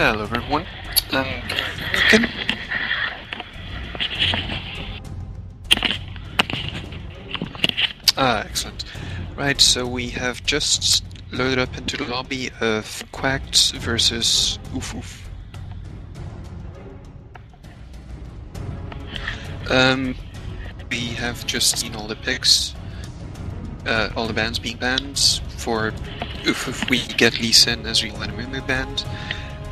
Hello everyone. Can... excellent. Right, so we have just loaded up into the lobby of Quackd versus OUFOUF. We have just seen all the picks, all the bans being banned. For OUFOUF we get Lee Sin as real enemy banned,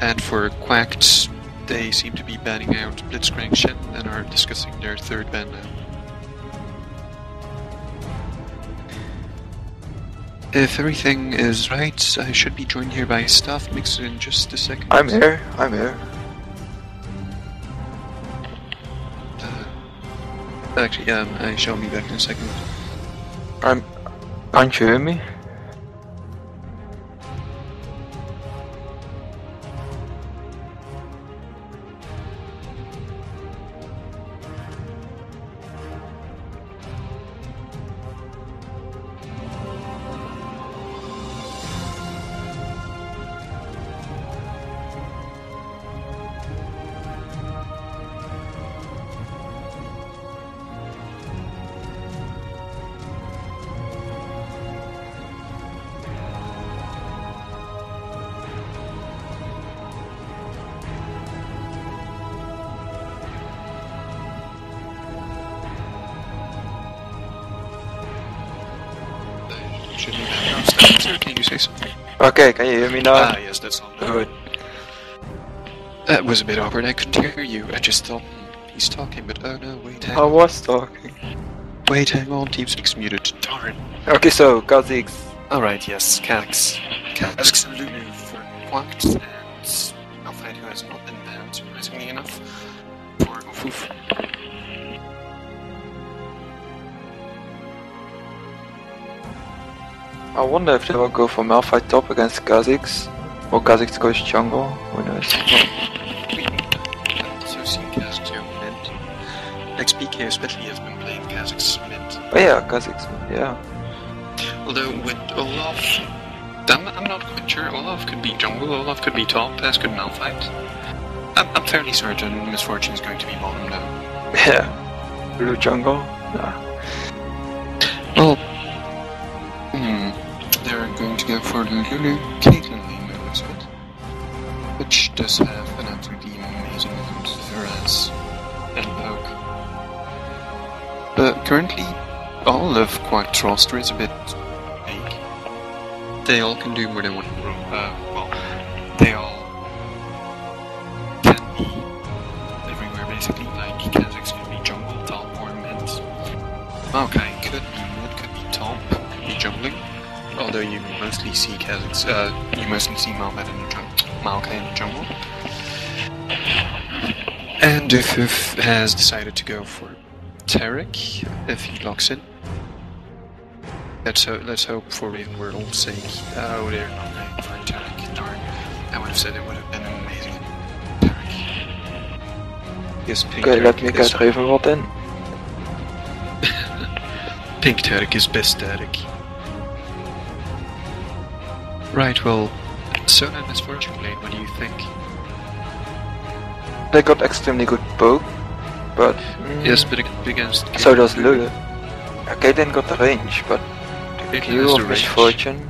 and for Quackd they seem to be banning out Blitzcrank Shen and are discussing their third ban now. If everything is right, I should be joined here by Staff Mixer in just a second. I'm here. Actually, I shall be back in a second. Can't you hear me? Should be back downstairs, or can you say something? Okay, can you hear me now? Yes, that's all. Good. That was a bit awkward, I couldn't hear you. I just thought, he's talking, but oh no, wait, hang I on. was talking. Wait, hang on, TeamSpeak's muted. Darn. Okay, so Kha'Zix. Alright, yes, Kha'Zix and Lulu for Quackd, and Malphite, who has not been banned, surprisingly enough, for OUFOUF. I wonder if they will go for Malphite top against Kha'Zix, or Kha'Zix goes jungle. Who knows? I've also seen Kha'Zix go mid. XPK especially has been playing Kha'Zix mid. Oh yeah, Kha'Zix. Yeah. Although with Olaf, I'm not quite sure. Olaf could be jungle, Olaf could be top, as could Malphite. I'm fairly certain Misfortune is going to be bottom though. Yeah. Blue jungle. Nah. Well, they're going to go for Lulu Caitlyn lane, it looks like, which does have an absolutely amazing Veraz and Poke. But currently, all of Quackd's roster is a bit vague. They all can do more than one role. Well, they all can be everywhere basically. Like Kha'Zix could be jungle, top, or mid. Maokai could be mid, could be top, could be jungling. Although you mostly see Kha'Zix, you mostly see Maokai in the jungle. And OUFOUF has decided to go for Taric if he locks in. Let's hope for Raven Wordle's sake. Oh, they're not going for Taric. Darn. I would have said it would have been an amazing Taric. Yes, Pink Okay, Taric let me get Ravenwood in. Pink Taric is best Taric. Right, well, Sona and Misfortune played, what do you think? They got extremely good poke, but... Yes, but against... So does Lulu. Caitlyn got the range, but... The Q of Misfortune...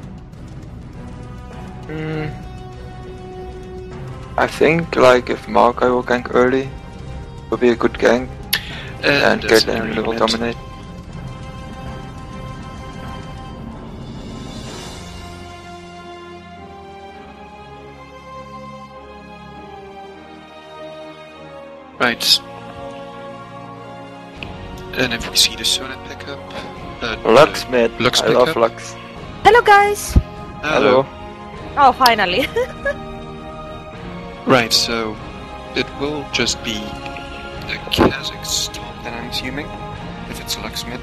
I think, like, if Maokai will gank early, will be a good gank, and Caitlyn will dominate. Right. And if we see the Sona pickup... Lux mid. Lux I love pickup. Lux. Hello guys! Hello. Oh, finally. Right, so it will just be a Kha'Zix top then I'm assuming, if it's Lux mid,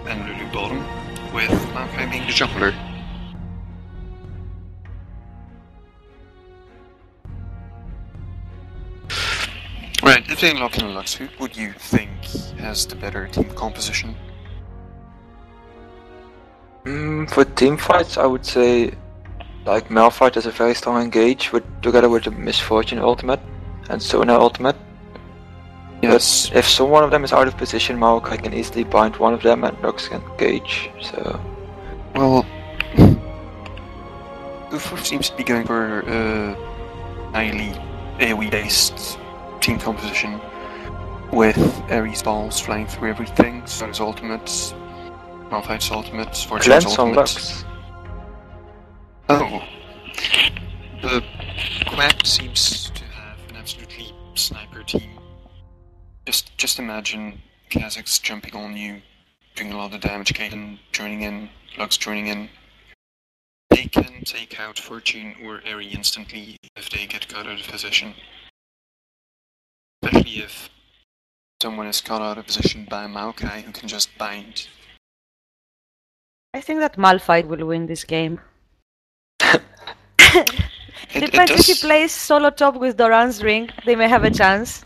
and Lulu bottom, with Maokai being the jungler. Right, if they lock in Lux, who would you think has the better team composition? For team fights, I would say like Malphite has a very strong engage together with the Misfortune ultimate and Sona ultimate. Yes. But if one of them is out of position, Maokai can easily bind one of them and Lux can engage, so... Well... OUFOUF seems to be going for highly AoE based team composition with Ares balls flying through everything, Sona's ultimates, Malphite's ultimates, Fortune's Cleanse on ultimates. Lux. Oh. The Quackd seems to have an absolutely sniper team. Just imagine Kazakhs jumping on you, doing a lot of damage, Kaden joining in, Lux joining in. They can take out Fortune or Eri instantly if they get caught out of position. Especially if someone is caught out of position by Maokai who can just bind. I think that Malphite will win this game. It Depends if he does... plays solo top with Doran's ring, they may have a chance.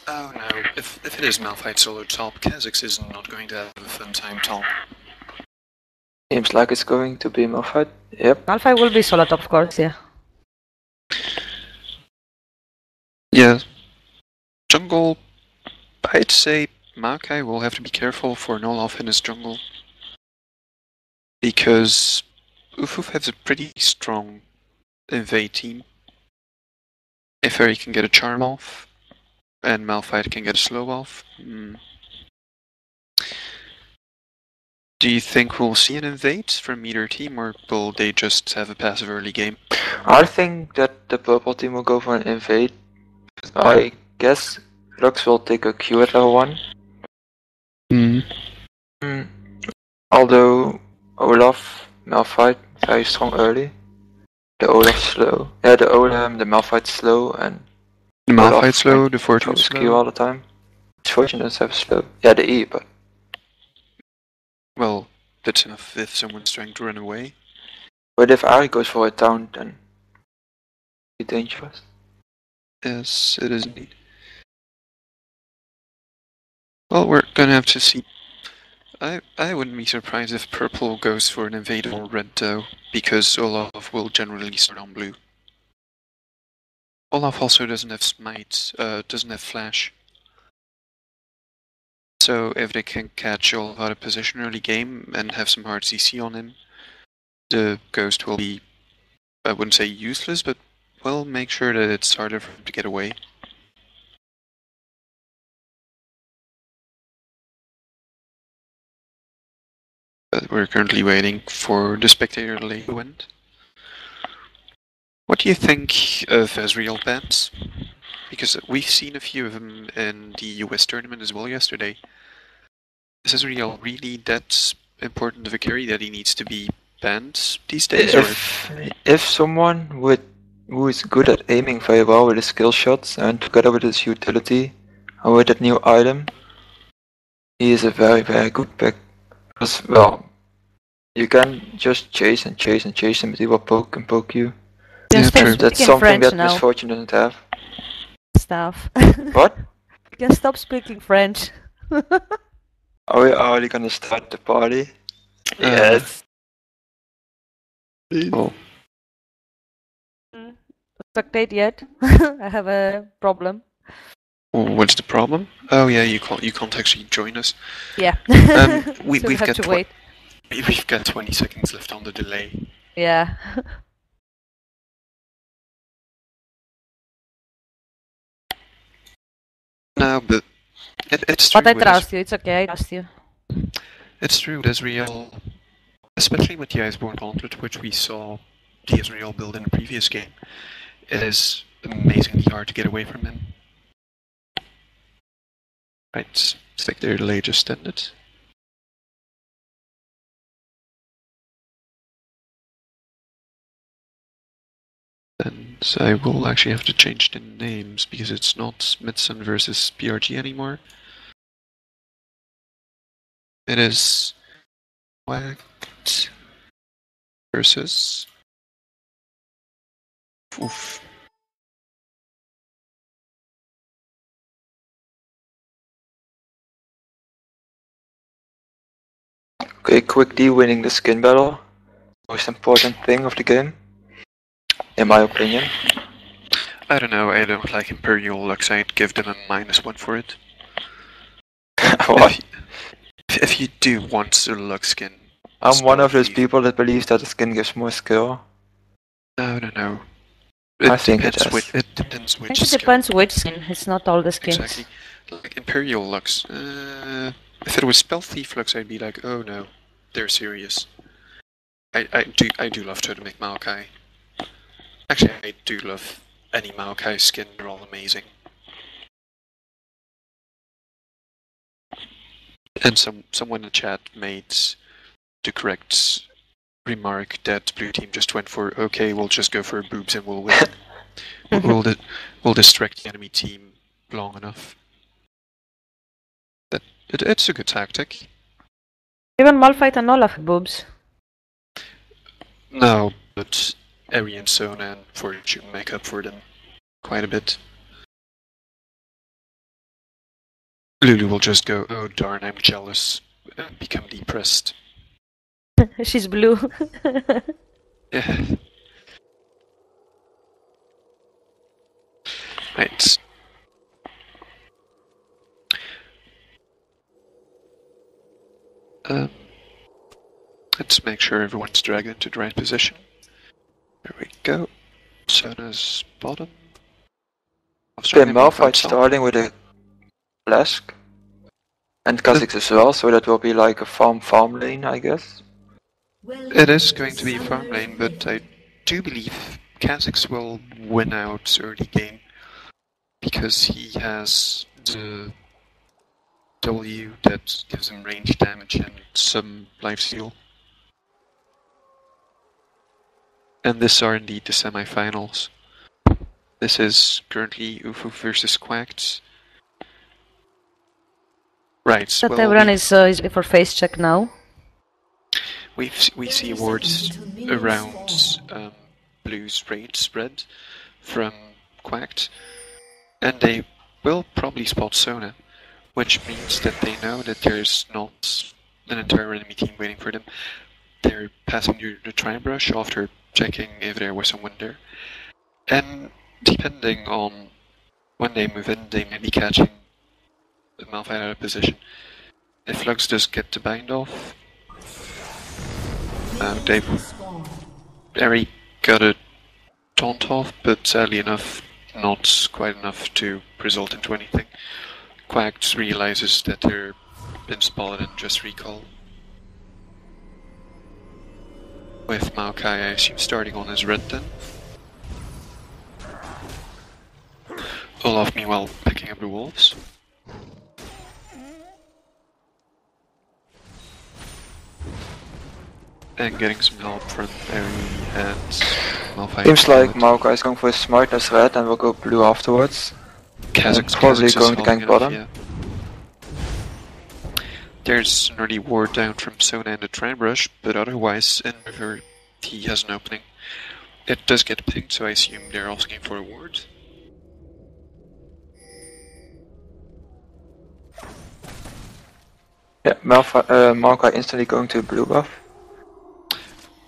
Oh no, if it is Malphite solo top, Kazakhs is not going to have a fun time top. Seems like it's going to be Malphite, yep. Malphite will be solo top, of course, yeah. Yeah. Jungle, I'd say Maokai will have to be careful for an Olaf in his jungle. Because OUFOUF has a pretty strong invade team. If Eri can get a charm off, and Malphite can get a slow off. Do you think we'll see an invade from either team, or will they just have a passive early game? I think that the purple team will go for an invade. I guess Lux will take a Q at level 1. Although Olaf, Malphite, very strong early. The Olaf slow. Yeah, the Malphite slow and The Malphite slow, the Fortune Q slow. all the time. Fortune doesn't have slow. Yeah, the E, but... Well, that's enough if someone's trying to run away. But if Ari goes for a taunt, then it's dangerous. Yes, it is indeed. Well, we're gonna have to see. I wouldn't be surprised if purple goes for an invade or red though, because Olaf will generally start on blue. Olaf also doesn't have smite, doesn't have flash. So if they can catch Olaf out of position early game and have some hard CC on him, the ghost will be, I wouldn't say useless, but well, make sure that it's harder for him to get away. But we're currently waiting for the spectator delay to end. What do you think of Ezreal bans? Because we've seen a few of them in the US tournament as well yesterday. Is Ezreal really that important of a carry that he needs to be banned these days? If someone who is good at aiming very well with his skill shots and together with his utility and with that new item, he is a very, very good pick. Because, well, you can just chase and chase and chase him, but he will poke and poke you. Yeah, That's something French that now. Misfortune doesn't have. Stuff. What? You can stop speaking French. Are we already gonna start the party? Yes. Oh. Spectate yet? I have a problem. What's the problem? Oh yeah, you can't actually join us. Yeah. We've have got to wait. We've got 20 seconds left on the delay. Yeah. No, but it's true. But I trust you. It's okay. I trust you. It's true. Ezreal, especially with the Iceborne Gauntlet, which we saw the Ezreal build in the previous game, it is amazingly hard to get away from him. Right, spectator delay just ended. And I will actually have to change the names because it's not Midsun versus PRG anymore. It is Quackd versus OUFOUF. Okay, Quackd winning the skin battle. Most important thing of the game. in my opinion. I don't know, I don't like Imperial Lux, I'd give them a -1 for it. What? If you do want a Lux skin... I'm one of those Thief. people that believes that the skin gives more skill. No. I think it does. It depends I which think it skin. depends which skin. It's not all the skins. Exactly. Like Imperial Lux. If it was Stealth Thief Lux, I'd be like, oh no, they're serious. I do love Totemic Maokai. Actually, I do love any Maokai skin, they're all amazing. And someone in the chat made the correct remark that blue team just went for, okay, we'll just go for boobs and we'll win. we'll distract the enemy team long enough. It's a good tactic. Even Malphite and Olaf have boobs. No, but Eri and Sona and Fortune make up for them quite a bit. Lulu will just go, oh darn, I'm jealous, and become depressed. She's blue. Yeah. Right. Let's make sure everyone's dragged into the right position. There we go. Sona's bottom. Okay, Malphite starting with a flask. And Kha'Zix as well, so that will be like a farm lane, I guess. It is going to be a farm lane, but I do believe Kha'Zix will win out early game because he has the W that gives him range damage and some lifesteal. And this are indeed the semi-finals. This is currently OUFOUF versus Quackd. Right, That well, everyone is ready for face check now. we see awards around Blue's rage spread from Quackd, and they will probably spot Sona, which means that they know that there's not an entire enemy team waiting for them. They're passing the Triumph Brush after checking if there was someone there. And depending on when they move in, they may be catching the Malphite out of position. If Lux does get the bind off, Eri got a taunt off, but sadly enough, not quite enough to result into anything. Quackd realizes that they're been spotted and just recall. With Maokai, I assume, starting on his red then. Olaf, meanwhile, picking up the wolves. And getting some help from Eri and Malphite. Seems like Maokai is going for his smartness red and will go blue afterwards. Kha'Zix Probably is going to holding gank it off, bottom. yeah. There's an early ward down from Sona and the Triumph Rush, but otherwise, in river, he has an opening. It does get pinged, so I assume they're asking for a ward. Yeah, Maokai instantly going to blue buff.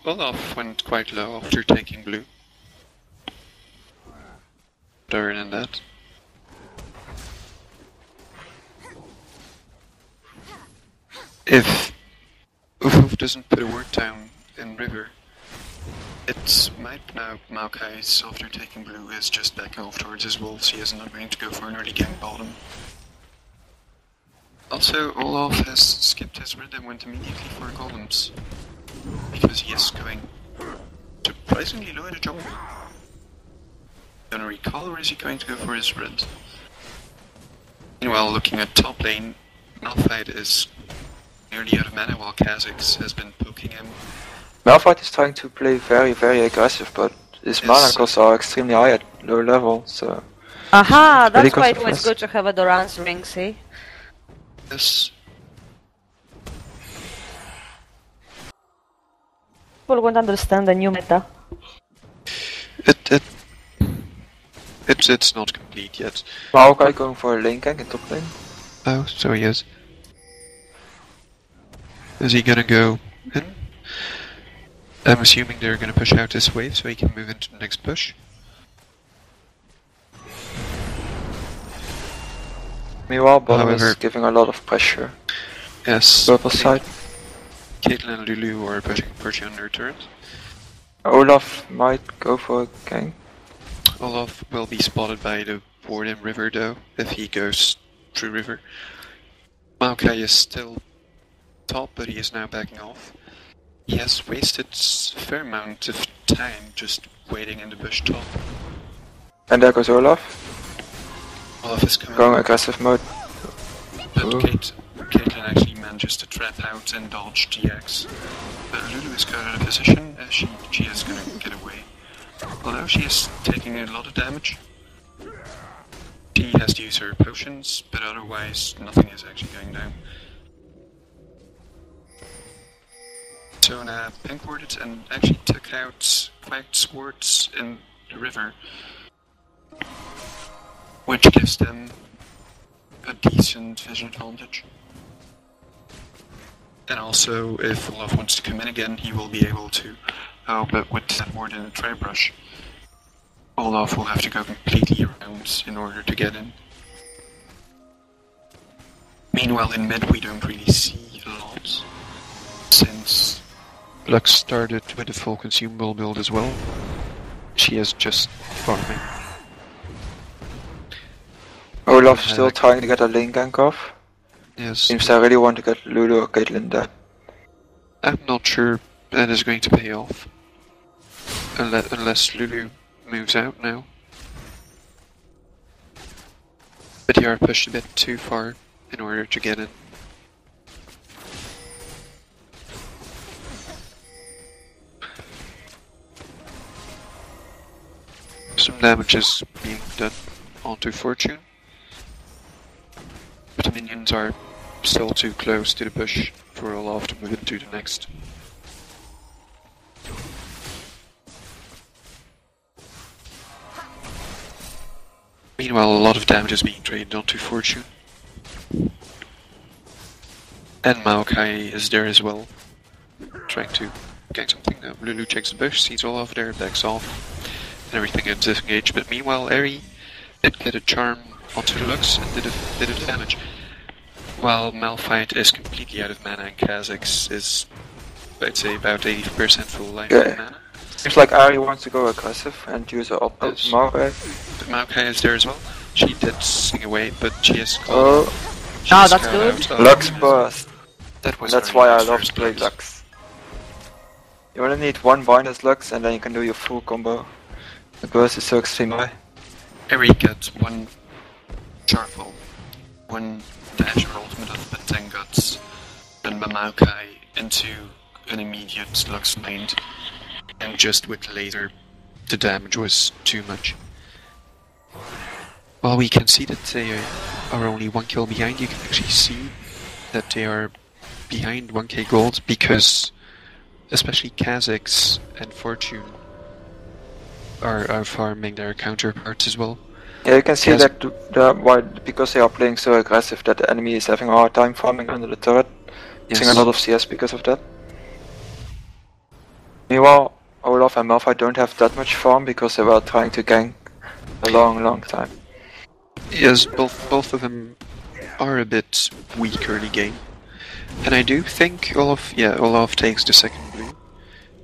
Olaf went quite low after taking blue. Other than that. If OUFOUF doesn't put a word down in river, it might now Maokai's after taking blue is just backing off towards his wolves. He is not going to go for an early gank bottom. Also, Olaf has skipped his red and went immediately for golems. Because he is going surprisingly low at a jungle. Gonna recall, or is he going to go for his red? Meanwhile, looking at top lane, Malphite is nearly out of mana while Kha'Zix has been poking him. Malphite is trying to play very aggressive, but his mana costs are extremely high at low level, so... Aha, Very that's why it cost was effective. good to have a Doran's ring, see? Yes. People won't understand the new meta. It's not complete yet. Maokai going for a lane gank in top lane. Oh, so he is. Is he gonna go in? I'm assuming they're gonna push out this wave so he can move into the next push. Meanwhile, bottom However, is giving a lot of pressure. yes, Purple side. Caitlyn and Lulu are pushing on their turret. Olaf might go for a gank. Olaf will be spotted by the Warden River though, if he goes through river. Maokai is still top, but he is now backing off. He has wasted a fair amount of time just waiting in the bush top. And there goes Olaf. Olaf is coming. Going aggressive mode. But Caitlyn actually manages to trap out and dodge GX. But Lulu is caught out of position as she is gonna get away. Although she is taking a lot of damage. She has to use her potions, but otherwise nothing is actually going down. So now pink warded and actually took out Quackd swords in the river, which gives them a decent vision advantage. And also, if Olaf wants to come in again, he will be able to. Oh, but with that warden and tray brush, Olaf will have to go completely around in order to get in. Meanwhile, in mid, we don't really see a lot, since Lux started with a full consumable build as well. She is just farming. Olaf's still trying to get a lane gank off. Yes. Seems they really want to get Lulu or Caitlyn dead. I'm not sure that is going to pay off. Unless Lulu moves out now. But they are pushed a bit too far in order to get in. Some damage is being done onto Fortune. But the minions are still too close to the bush for Olaf to move into the next. Meanwhile, a lot of damage is being drained onto Fortune. And Maokai is there as well, trying to get something. Lulu checks the bush, sees Olaf there, backs off, and everything gets disengaged. But meanwhile, Eri did get a charm onto Lux and did a bit of damage. While Malphite is completely out of mana and Kha'Zix is, I'd say, about 80% full life mana. Seems like Ari wants to go aggressive and use her up Maokai. Maokai is there as well. She did sing away, but she is called. Oh, that's good. Lux burst. That's why I love to play Lux. You only need one binders Lux and then you can do your full combo. The burst is so extreme high. Eri gets one sharpful, one dash or ultimate up, but then got then Maokai into an immediate Lux bind. And just with laser, the damage was too much. While we can see that they are only 1 kill behind, you can actually see that they are behind 1k gold because especially Kha'Zix and Fortune are farming their counterparts as well. Yeah, you can see that because they are playing so aggressive that the enemy is having a hard time farming under the turret. Using a lot of CS because of that. Meanwhile, Olaf and Malphite don't have that much farm because they were trying to gank a long time. Yes, both of them are a bit weak early game. And I do think Olaf takes the second blue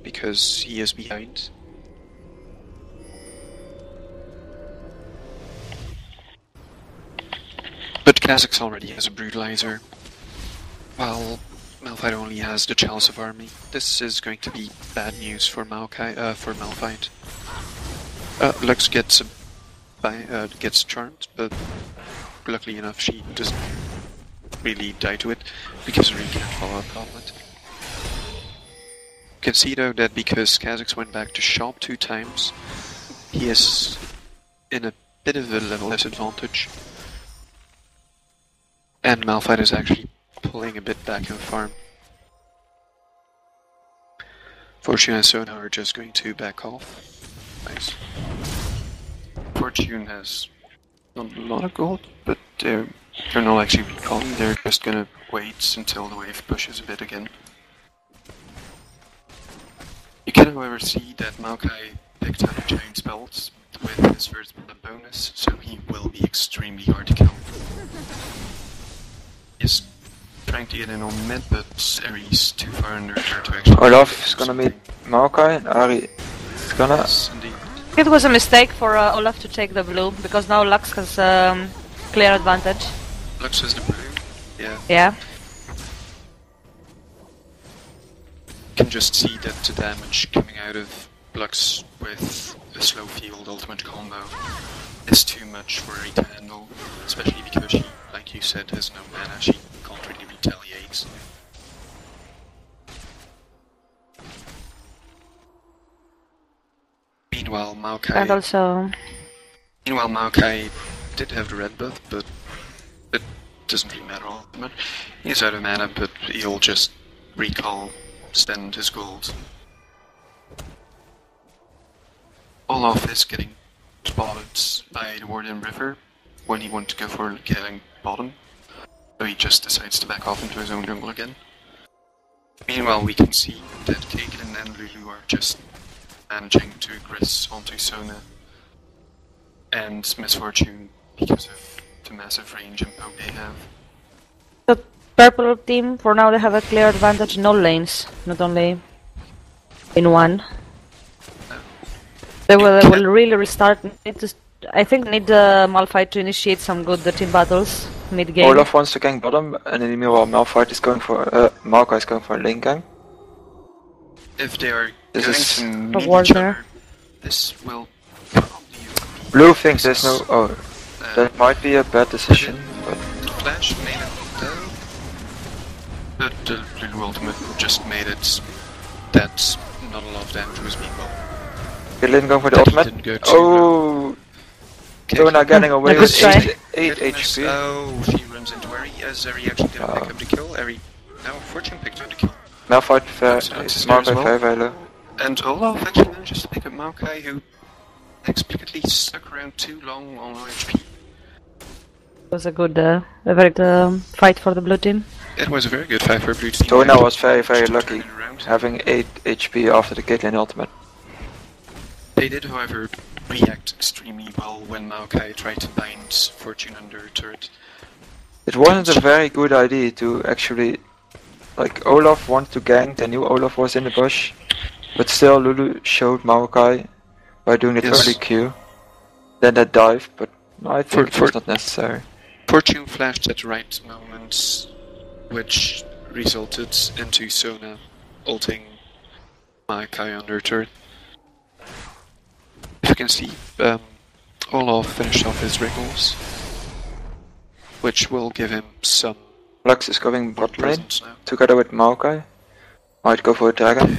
because he is behind. But Kha'Zix already has a Brutalizer, while Malphite only has the Chalice of Army. This is going to be bad news for Malphite. Lux gets charmed, but luckily enough she doesn't really die to it because Ri can't follow up Gauntlet. You can see though that because Kha'Zix went back to shop 2 times, he is in a bit of a level disadvantage. And Malphite is actually pulling a bit back in farm. Fortune and Sona are just going to back off. Nice. Fortune has not a lot of gold, but they're not actually recalling, they're just gonna wait until the wave pushes a bit again. You can however see that Maokai picked up giant spells with his first blood bonus, so he will be extremely hard to kill. He's trying to get in on mid, but Ares too far under her to actually... Olaf is gonna meet Maokai and Ari is gonna... Yes, indeed. It was a mistake for Olaf to take the blue, because now Lux has clear advantage. Lux has the blue, yeah. Yeah. You can just see that the damage coming out of Lux with a slow field ultimate combo is too much for her to handle, especially because she, like you said, has no mana, she can't really retaliate. Meanwhile, And also... Maokai did have the red buff, but it doesn't really matter all that much. He's out of mana, but he'll just recall, spend his gold. Olaf is getting spotted by the Warden River when he wants to go for killing bottom, so he just decides to back off into his own jungle again. Meanwhile, we can see that Quackd and Lulu are just managing to aggress onto Sona and Misfortune because of the massive range and poke they have. The purple team, for now they have a clear advantage in all lanes, not only in one. They will really restart. I think need Malphite to initiate some good team battles mid-game. Olaf wants to gank bottom, and in the meanwhile Malphite is going for... Maokai is going for a lane gang. If they are This going is to meet war each there. other, this will probably be... Blue thinks there's no... Oh, that might be a bad decision, but... Flash made it though, but the Lulu ultimate just made it that not a lot of damage was being done. Quackd going for the That he ultimate. didn't go to, Oh! Sona getting away Good with try. 8 Goodness, HP. oh, she runs into Eri, as Eri actually didn't pick up the kill. Eri, no, Fortune picked up the kill. Malphite That's there as Maokai well. very, very low. And Olaf actually manages to pick up Maokai, who inexplicably stuck around too long on low HP. It was a good, a very good fight for the blue team. It was a very good fight for Blue Team. Sona was very, very Just lucky, turning around. having 8 HP after the Quackd ultimate. They did, however, react extremely well when Maokai tried to bind Fortune under a turret. It wasn't a very good idea to actually... Like, Olaf wanted to gank, they knew Olaf was in the bush, but still Lulu showed Maokai by doing the Yes. early Q. Then that dive, but I think it was For- not necessary. Fortune flashed at the right moment, which resulted into Sona ulting Maokai under a turret. If you can see, Olaf finished off his wriggles, which will give him some Lux is going bot lane, presence now. together with Maokai. Might go for a dragon.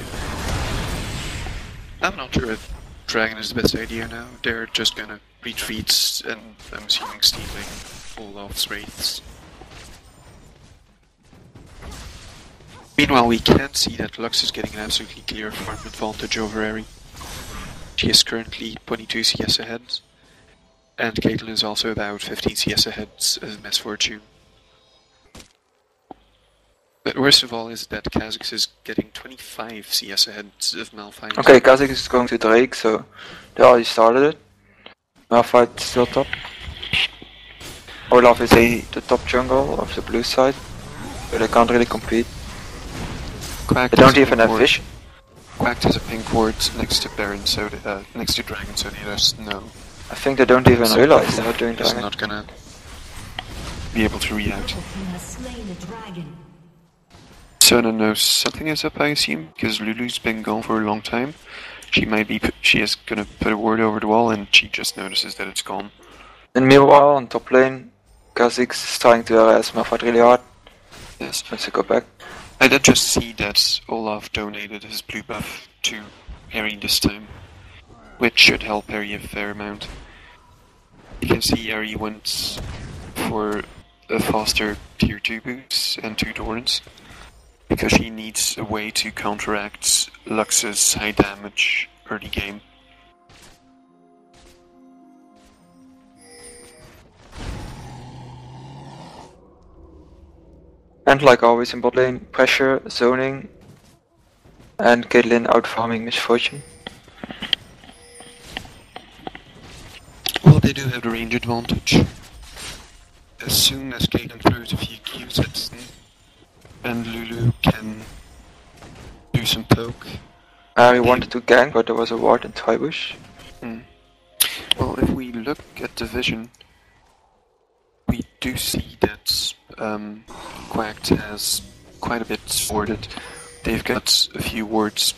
I'm not sure if Dragon is the best idea now. They're just gonna retreat and I'm assuming stealing Olaf's wraiths. Meanwhile, we can see that Lux is getting an absolutely clear farm advantage over Eri. She is currently 22 CS ahead, and Caitlyn is also about 15 CS ahead of Misfortune. But worst of all is that Kha'Zix is getting 25 CS ahead of Malphite. Okay, Kha'Zix is going to Drake, so they already started it. Malphite still top. Olaf is the top jungle of the blue side, but they can't really compete. Quackd They don't has a even pink have ward. vision. Quackd has a pink ward next to Baron, so next to Dragon, so they just know. I think they don't even So realize they're not doing is dragon. not gonna be able to react. has slain a dragon. Sona knows something is up, I assume, because Lulu's been gone for a long time. She is gonna put a word over the wall, and she just notices that it's gone. And meanwhile, on top lane, Kha'Zix is trying to harass Malphite really hard. Yes. Let's go back. I did just see that Olaf donated his blue buff to Harry this time, which should help Harry a fair amount. You can see Harry went for a faster tier 2 boost and 2 Dorans, because he needs a way to counteract Lux's high damage early game. And like always in bot lane, pressure, zoning, And Caitlyn out farming Misfortune. Well, they do have the range advantage. As soon as Caitlyn throws a few Qs at Sn, and Lulu can do some poke. We wanted to gank, but there was a ward in Tribush. Well, if we look at the vision, we do see that Quackd has quite a bit warded. They've got a few wards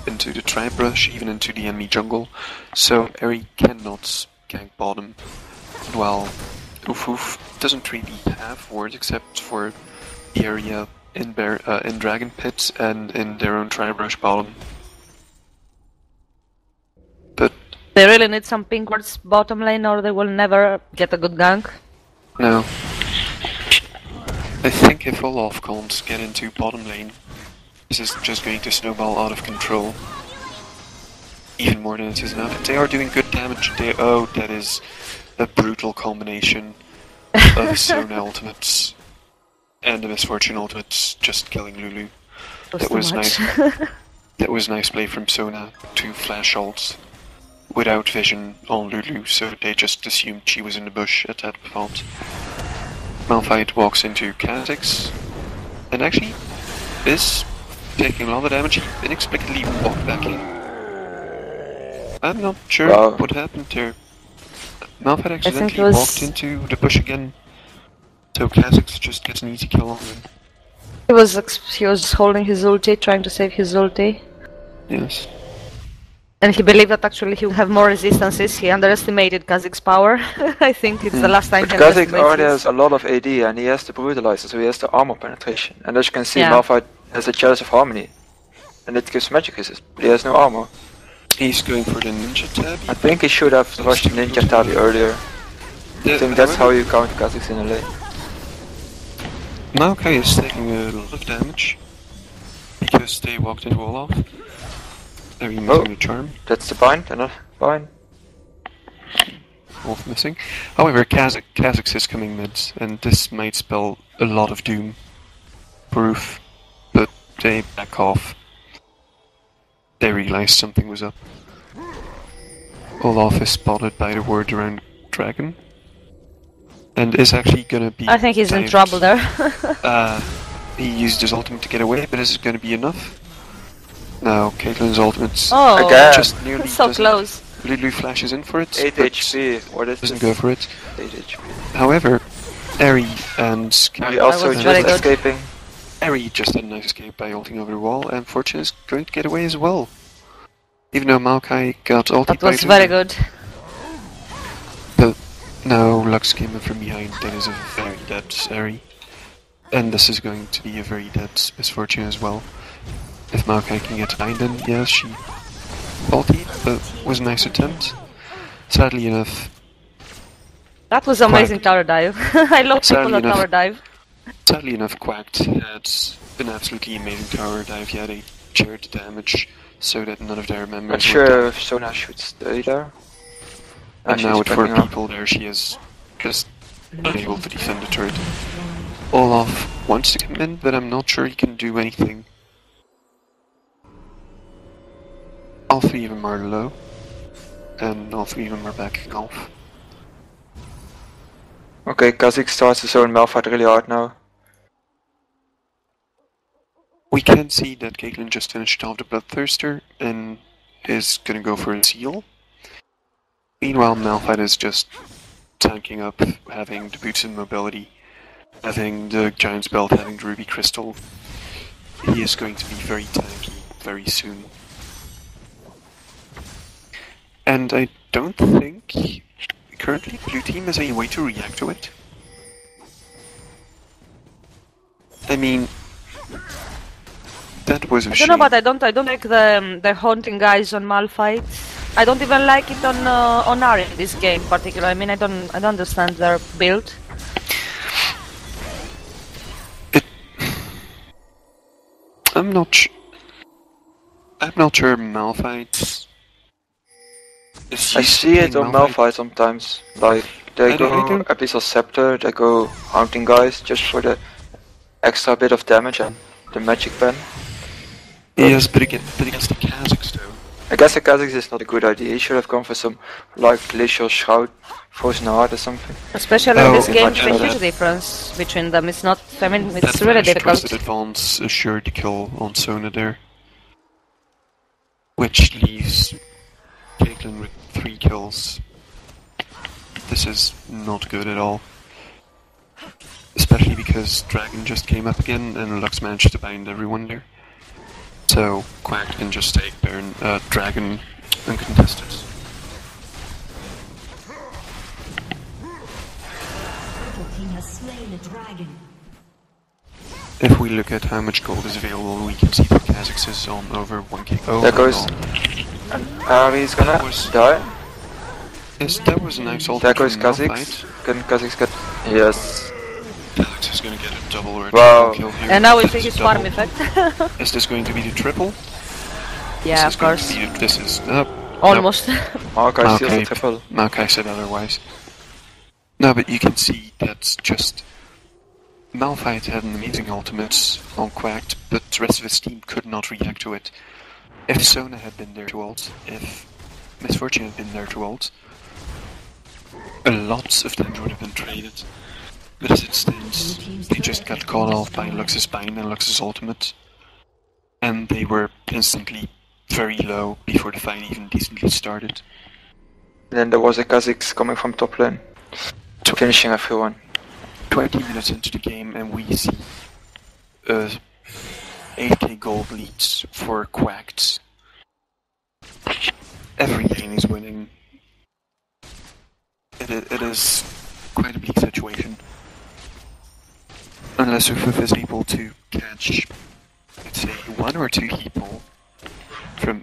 into the tribe brush, even into the enemy jungle, so Eri cannot gank bottom. While OUFOUF doesn't really have wards except for the area in Dragon Pit and in their own tribe brush bottom. But They really need some pink wards bottom lane or they will never get a good gank. no. I think if Olaf can't get into bottom lane, this is just going to snowball out of control. Even more than it is now. They are doing good damage. Oh, that is a brutal combination of Sona ultimates and the Misfortune ultimates just killing Lulu. That was nice. That was nice play from Sona to flash ults without vision on Lulu, so they just assumed she was in the bush at that point. Malphite walks into Kha'Zix, and actually is taking a lot of damage. He inexplicably walked back in. I'm not sure what happened there. Malphite accidentally walked into the bush again, so Kha'Zix just gets an easy kill on him. He was holding his ulti, trying to save his ulti. Yes. And he believed that actually he would have more resistances. He underestimated Kha'Zix's power. I think it's the last time he Kha'Zix already has a lot of AD and he has the Brutalizer, so he has the armor penetration. And as you can see, Malphite has a Chalice of Harmony. And it gives magic resist, but he has no armor. He's going for the Ninja Tab. I think he should have rushed the Ninja Tab earlier. I think that's how you count Kha'Zix in a lane. Maokai is taking a lot of damage because they walked into Olaf. They're using the charm. That's the bind, enough bind. Wolf missing. However, Kha'Zix is coming mid, and this might spell a lot of doom for OUF, but they back off. They realized something was up. Olaf is spotted by the ward around Dragon, and is actually gonna be... I think he's in trouble there. He used his ultimate to get away, but is it gonna be enough? No, Caitlyn's ultimate just nearly so close. Lulu flashes in for it, 8 HP, what is doesn't go for it. 8 HP. However, Eri and He also just escaping. Eri just had a nice escape by ulting over the wall, and Fortune is going to get away as well. Even though Maokai got ulted That was very good. But no, Lux came in from behind. That is a very dead Eri. And this is going to be a very dead Misfortune as well. If Maokai can get behind, then yes, she ultied, but was a nice attempt. Sadly enough... That was amazing tower dive. I love people that tower dive. Sadly enough, Quackd had an absolutely amazing tower dive. He had a shared damage so that none of their members Not sure if Sona should stay there. And now with 4 people there, she is just unable to defend the turret. Olaf wants to come in, but I'm not sure he can do anything. All 3 of them are low, and all 3 of them are backing off. Okay, Kha'Zix starts to zone Malphite really hard now. We can see that Caitlyn just finished off the Bloodthirster and is gonna go for a seal. Meanwhile, Malphite is just tanking up, having the boots and mobility, having the Giant's Belt, having the Ruby Crystal. He is going to be very tanky very soon. And I don't think currently Blue Team has any way to react to it. I mean, that was a shame. I don't know, but I don't like the haunting guys on Malphite. I don't even like it on Ahri in this game in particular. I mean, I don't understand their build. I'm not sure Malphite. I see it on Malphite sometimes. Like they go Abyssal Scepter, they go Haunting Guys just for the extra bit of damage and the magic pen. Yes, but against the Kazakhs though. I guess the Kazakhs is not a good idea. He should have gone for some like Glacial Shroud, Frozen Heart or something. Especially in Oh, this game, much there's a better. huge difference between them. It's not. I mean, That it's really flash difficult. twisted advance assured the kill on Sona there. Which leaves Caitlyn with 3 kills. This is not good at all. Especially because Dragon just came up again and Lux managed to bind everyone there. So Quackd can just take Dragon uncontested. Purple team has slain a dragon. If we look at how much gold is available, we can see that Kazakhs is on over 1k. Oh, There my goes. God. He's gonna That was- die. Yes, that was a nice ult There goes from Kazakhs. Malphite. Can Kazakhs get? Yes. Kazakhs is gonna get a double or a Wow. triple kill here. And now we This see is his double. farm effect. Is this going to be the triple? Yeah, This is of going to course. be this is Almost. Maokai steals Okay. the triple. Maokai said otherwise. No, but you can see that's just Malphite had an amazing ultimate on Quackd, but the rest of his team could not react to it. If Sona had been there to ult, if Misfortune had been there to ult, a lot of damage would have been traded. But as it stands, they just got caught off by Lux's bind and Lux's ultimate. And they were instantly very low before the fight even decently started. Then there was a Kazakhs coming from top lane, finishing everyone. 20 minutes into the game and we see a 8k gold leads for Quackd. Every lane is winning. It is quite a bleak situation. Unless OUFOUF is able to catch, let's say, 1 or 2 people from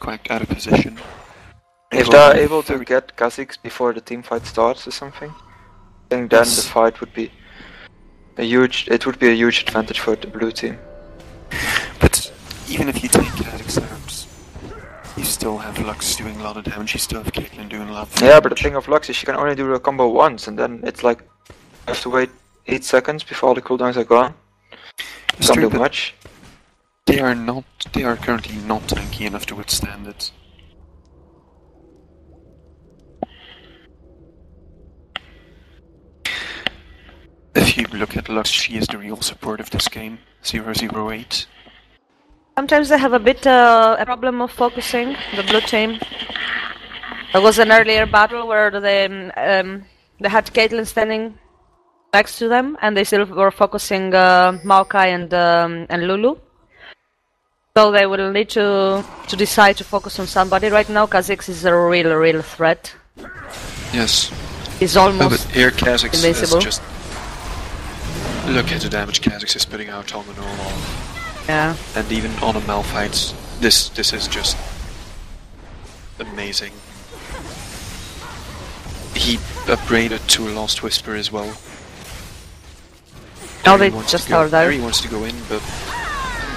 Quackd out of position. If It they will are be able to very- get Kazakhs before the team fight starts or something, I think then the Yes. fight would be a huge. It would be a huge advantage for the blue team. But even if you take Kazakhs out, you still have Lux doing a lot of damage, you still have Caitlyn doing a lot of damage. Yeah, but the thing of Lux is she can only do the combo once, and then it's like you have to wait 8 seconds before all the cooldowns are gone. It's Can't true, do but much. they are currently not tanky enough to withstand it. If you look at Lux, she is the real support of this game. 008. Sometimes they have a bit a problem of focusing the blue team. There was an earlier battle where they had Caitlyn standing next to them, and they still were focusing Maokai and Lulu. So they will need to decide to focus on somebody. Right now, Kazakhs is a real threat. Yes. He's No, almost but here Kazakhs is invincible. just... Look at the damage Kazakhs is putting out on the normal. Yeah. And even on a Malphite, this is just amazing. He upgraded to a Lost Whisper as well. Now Harry they wants just to go, are there. Harry wants to go in, but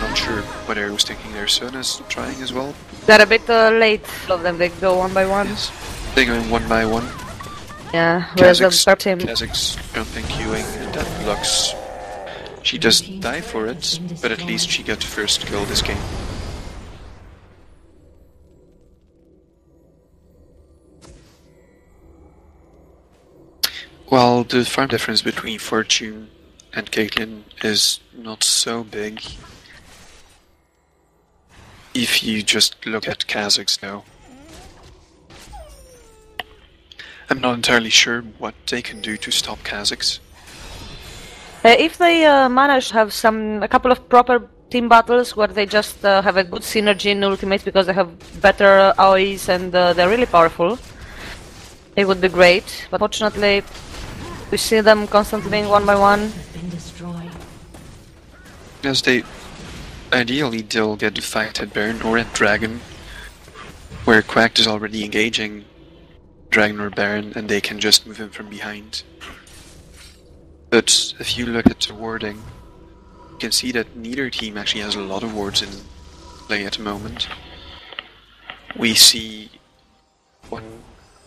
I'm not sure what Harry was thinking there. Sona's trying as well. They're a bit late. All of them, they go one by one. Yes. They're going one by one. Yeah. Whereas the Kazakhs, purple team. Kazakhs jumping, queuing, and then Lux. She does die for it, but at least she got the first kill this game. Well, the farm difference between Fortune and Caitlyn is not so big. If you just look at Kazakhs now. I'm not entirely sure what they can do to stop Kazakhs. If they manage to have a couple of proper team battles where they just have a good synergy in ultimates because they have better AoEs and they're really powerful, it would be great. But fortunately, we see them constantly being one by one. Been destroyed. As they... Ideally, they'll get the fight at Baron or at Dragon, where Quackd is already engaging Dragon or Baron, and they can just move him from behind. But if you look at the warding, you can see that neither team actually has a lot of wards in play at the moment. We see one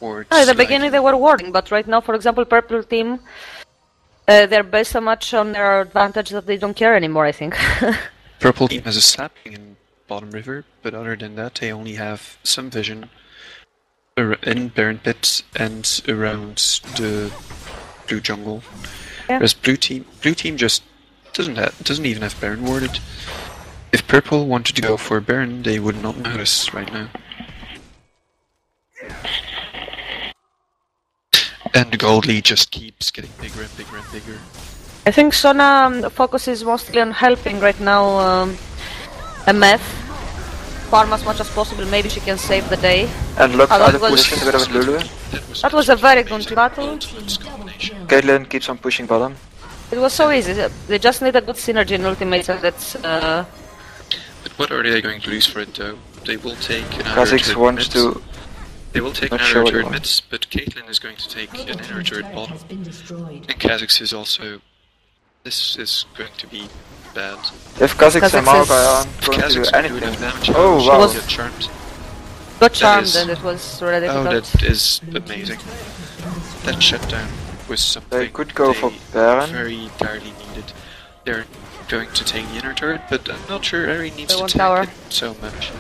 ward. At the beginning they were warding, but right now, for example, purple team, they're based so much on their advantage that they don't care anymore, I think. Purple team has a sapling in bottom river, but other than that, they only have some vision in Baron pits and around the blue jungle. Yeah. Whereas blue team just doesn't even have Baron warded. If purple wanted to go for Baron, they would not notice right now. And the gold lead just keeps getting bigger and bigger and bigger. I think Sona focuses mostly on helping right now MF farm as much as possible. Maybe she can save the day. And Lux that out of was- position together with Lulu. That was a very good battle. Caitlyn keeps on pushing bottom. It was so easy. They just need a good synergy in ultimates, and that's But what are they going to lose for it though? They will take another Kha'Zix turret wants mid. to. They will take Not another sure what turret they want. mid, but Caitlyn is going to take an Purple inner team's turret turret bottom. has been destroyed. And Kha'Zix is also... This is going to be bad. If Kha'Zix and Kha'Zix Maokai is- aren't If going to Kha'Zix do can do anything. enough damage, Oh, she wow. will get charmed. got charmed, is- and it was really Oh, difficult. that is amazing. That shutdown was something They could go for they Baron. very direly needed. They're going to take the inner turret, but I'm not sure Ari needs They to want take tower. it so much.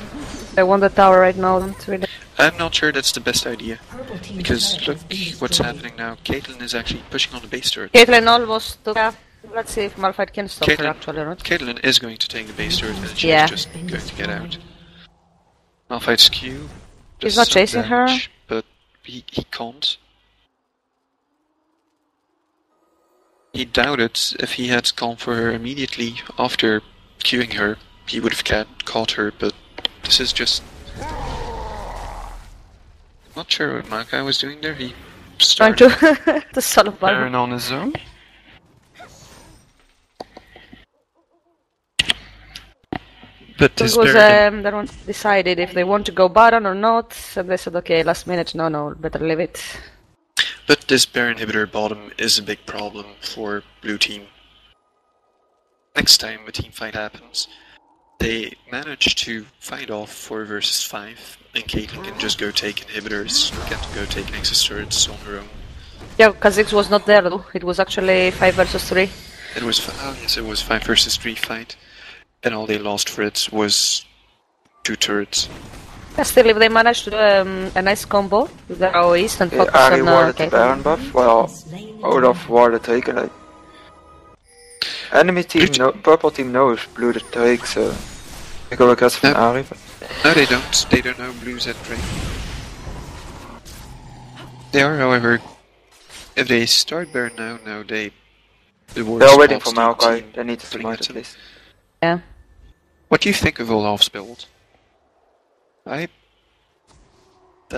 They won the tower right now, don't really. I'm not sure that's the best idea, Purple team's because turret look has been what's destroyed. happening now. Caitlyn is actually pushing on the base turret. Caitlyn almost took. Let's see if Malphite can stop her Caitlyn- actually or not. Caitlyn is going to take the base turret, and she's Yeah. just going to get out. Malphite's Q He's does not some chasing her. damage, but he can't. He doubted if he had gone for her immediately after queuing her, he would have caught her, but this is just... Not sure what Maokai was doing there, he Trying started... to to solve Baron Malphite. on his own. But It this was Baron... they don't decided if they want to go Baron or not, and they said okay, last minute, no, better leave it. But this Baron inhibitor bottom is a big problem for blue team. Next time a team fight happens, they manage to fight off 4 versus 5, and Caitlyn can just go take inhibitors, get to go take Nexus turrets on her own. Yeah, Kha'Zix was not there though. It was actually 5 versus 3. It was, yes, it was 5 versus 3 fight, and all they lost for it was 2 turrets. Yeah, still, if they manage to do a nice combo with their AoEs and focus Ari on warded the Caitlyn. Baron buff, while Olaf warded Drake, and enemy team, purple team knows blue the Drake, so they go aggressive on Yep. Ari. But No, they don't. They don't know blues at Drake. They are, however, if they start Baron now, the worst they're waiting Olaf's for Maokai, team they need to putting smite it at in. least. Yeah. What do you think of Olaf's build? I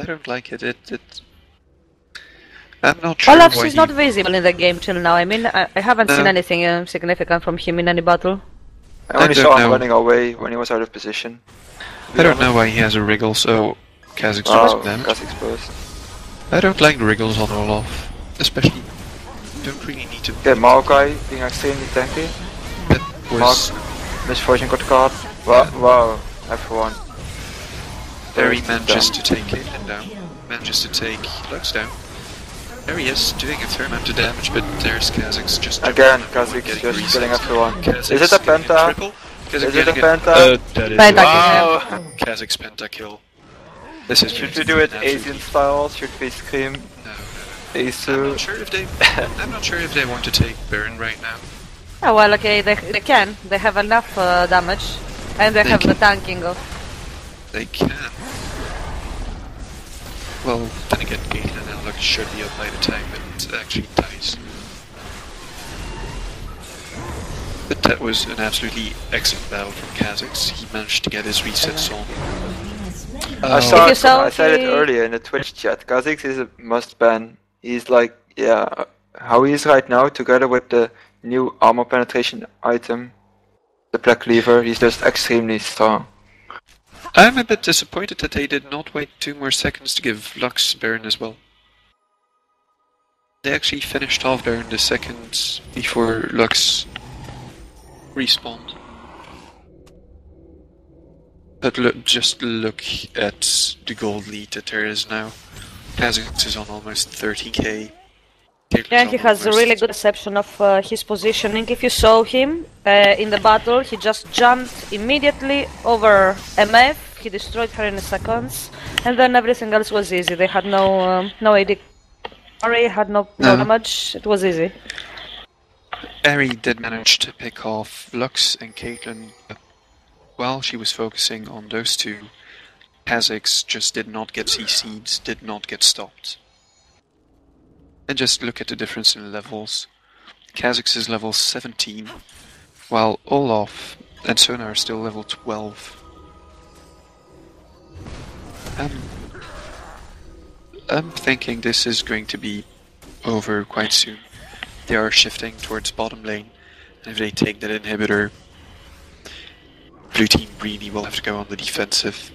don't like it. I'm not sure Olaf why is he... not visible in the game till now. I mean, I haven't No. seen anything significant from him in any battle. I only don't saw him know. running away when he was out of position. I don't know why he has a wriggle, so Kha'Zix Oh, took damage. got exposed. I don't like the wriggles on Olaf, especially. You don't really need to. Okay, Maokai being extremely tanky. That was Misfortune got caught. Wow, everyone. there. He First manages down. to take Caitlyn down, manages to take Lux down. There he is, doing a fair amount of damage, but there's Kha'Zix just Again, jumping Kha'Zix getting just reset. killing everyone. Kha'Zix Is it a getting penta? triple? Kha'Zix Is it a getting penta? that is Penta a- Wow! Kha'Zix penta kill. This is Should going we to do be it an absolute- Asian style? Should we scream No. Asu? I'm not sure if they want to take Baron right now. Oh well, okay, they can. They have enough damage, and they They have can. the tanking of. They can. Well, then again, Caitlyn and Lux should be up by the time it actually dies. But that was an absolutely excellent battle from Kha'Zix. He managed to get his resets on. I saw If you it, saw I said it the- earlier in the Twitch chat. Kha'Zix is a must ban. He's like, yeah, how he is right now, together with the new armor penetration item, the Black Cleaver, he's just extremely strong. I'm a bit disappointed that they did not wait 2 more seconds to give Lux Baron as well. They actually finished off Baron the second before Lux respawned. But just look at the gold lead that there is now. Kha'Zix is on almost 30k. Caitlyn's Yeah, he all has a over really us. good perception of his positioning. If you saw him in the battle, he just jumped immediately over MF. He destroyed her in seconds, and then everything else was easy. They had no AD carry, had no damage. It was easy. Eri did manage to pick off Lux and Caitlyn, but while she was focusing on those two, Kazakhs just did not get CC'd, did not get stopped. And just look at the difference in levels. Kazakhs is level 17, while Olaf and Sona are still level 12. I'm thinking this is going to be over quite soon. They are shifting towards bottom lane, and if they take that inhibitor, blue team really will have to go on the defensive.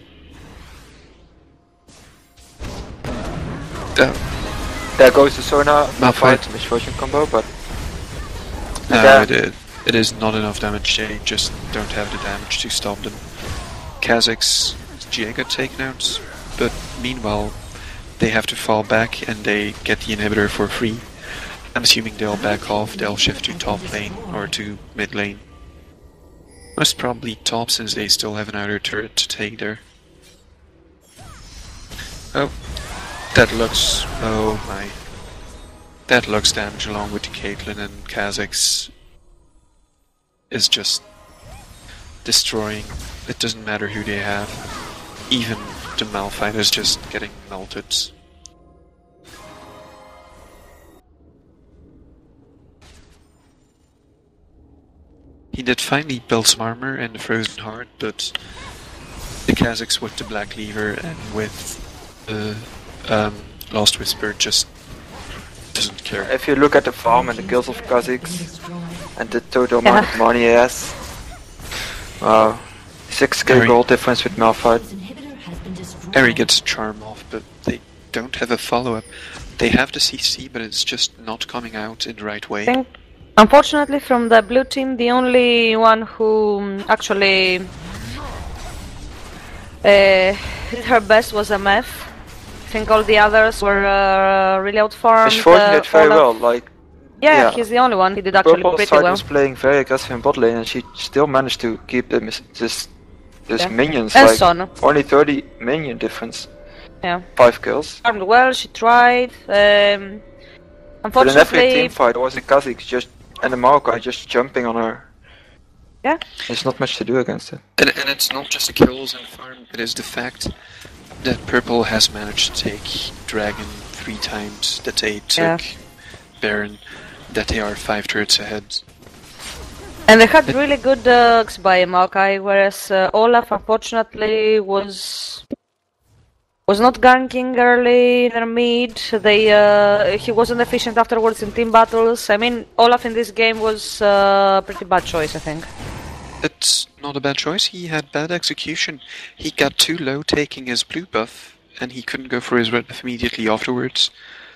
There goes the Sona Malphite. misfortune combo, but No, it is not enough damage. They just don't have the damage to stop them. Kazakhs GA got taken out, but meanwhile they have to fall back and they get the inhibitor for free. I'm assuming they'll back off, they'll shift to top lane or to mid lane. Most probably top, since they still have an outer turret to take there. Oh, that looks... oh my. That looks damage along with the Caitlyn and Kazakhs is just destroying. It doesn't matter who they have. Even the Malphite is just getting melted. He did finally build some armor in the Frozen Heart, but the Kazakhs with the Black Lever and with the Lost Whisper just doesn't care. if you look at the farm and the kills of Kazakhs and the total amount of money he has, 6k Very. gold difference with Malphite. Eri gets charm off, but they don't have a follow-up. They have the CC, but it's just not coming out in the right way. I think, unfortunately, from the blue team, the only one who actually did her best was MF. I think all the others were really outfarmed. Misfortune did very Olaf- well, like Yeah, he's the only one. He did actually Purple pretty side well. was playing very aggressive in bot lane and she still managed to keep them this Yeah. minions, And like Sona. only 30 minion difference. Yeah. 5 kills. Farmed well, she tried. But in every Unfortunately, team fight there was a Kha'Zix just and a Maokai just jumping on her. yeah. There's not much to do against it. And it's not just the kills in the farm, it is the fact that Purple has managed to take Dragon 3 times, that they took Baron, that they are 5 turrets ahead. And they had really good dogs by Maokai, whereas Olaf unfortunately was not ganking early in their mid. He wasn't efficient afterwards in team battles. I mean, Olaf in this game was a pretty bad choice, I think. It's not a bad choice, he had bad execution. He got too low taking his blue buff, and he couldn't go for his red buff immediately afterwards.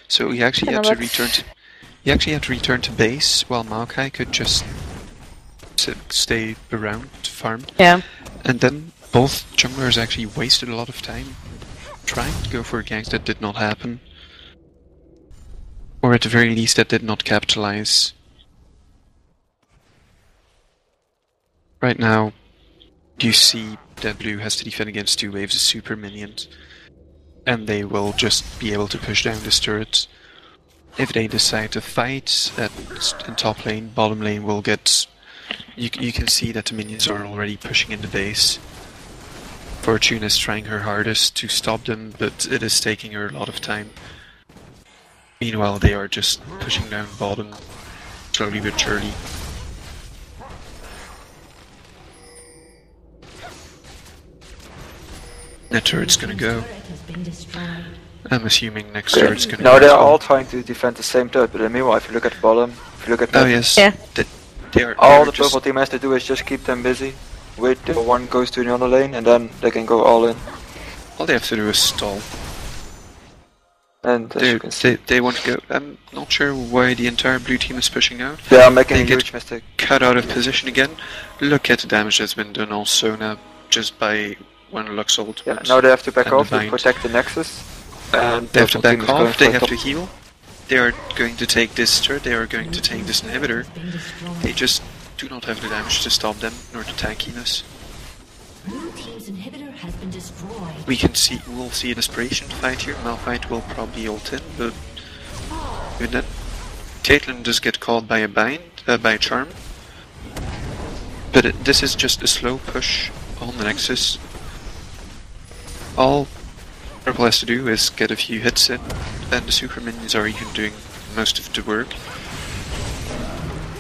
So he actually had to return to base, while Maokai could just stay around to farm. Yeah. And then both junglers actually wasted a lot of time trying to go for ganks that did not happen. Or at the very least that did not capitalize. Right now, you see that blue has to defend against 2 waves of super minions. And they will just be able to push down this turret. If they decide to fight in top lane, bottom lane will get... You can see that the minions are already pushing in the base. Fortune is trying her hardest to stop them, but it is taking her a lot of time. Meanwhile, they are just pushing down bottom, slowly but surely. That turret's gonna go. I'm assuming next turret's gonna go. Now they're as well. all trying to defend the same turret, but meanwhile if you look at the bottom, if you look at Oh the yes. Yeah. They are all the just, purple team has to do is just keep them busy. Wait till one goes to the other lane and then they can go all in. all they have to do is stall. And as you can see, They want to go. I'm not sure why the entire blue team is pushing out. they are making They a get huge mistake. cut out of position again. Look at the damage that's been done on Sona just by one Lux ult. Yeah, now they have to back and off to Divine. protect the Nexus. They have to purple team back is going off, for they a have top. to heal. They are going to take this turret, they are going to take this inhibitor. They just do not have the damage to stop them, nor the tankiness. Blue team's inhibitor has been destroyed. We'll see an inspiration fight here. Malphite will probably ult in, but even then, Caitlyn does get caught by a bind, by a charm. But this is just a slow push on the Nexus. All Purple has to do is get a few hits in, and the super minions are even doing most of the work.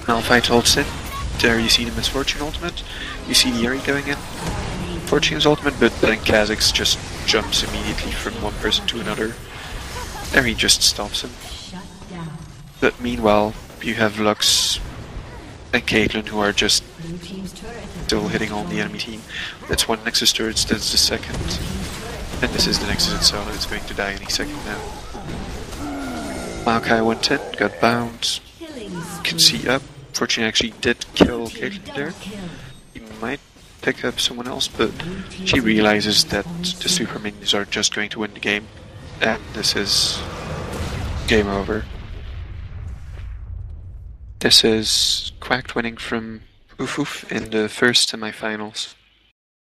Malphite ults in. There you see the Misfortune ultimate. You see the Yuri going in. Fortune's ultimate, but then Kha'Zix just jumps immediately from one person to another. There he just stops him. But meanwhile, you have Lux and Caitlyn who are just still hitting on the enemy team. That's one Nexus turret, that's the second. And this is the Nexus itself, it's going to die any second now. Maokai went in, got bound. You can see up. Fortune actually did kill Caitlyn there. He might pick up someone else, but she realizes that the super minions are just going to win the game. And this is game over. This is Quackd winning from OUFOUF in the first semi-finals.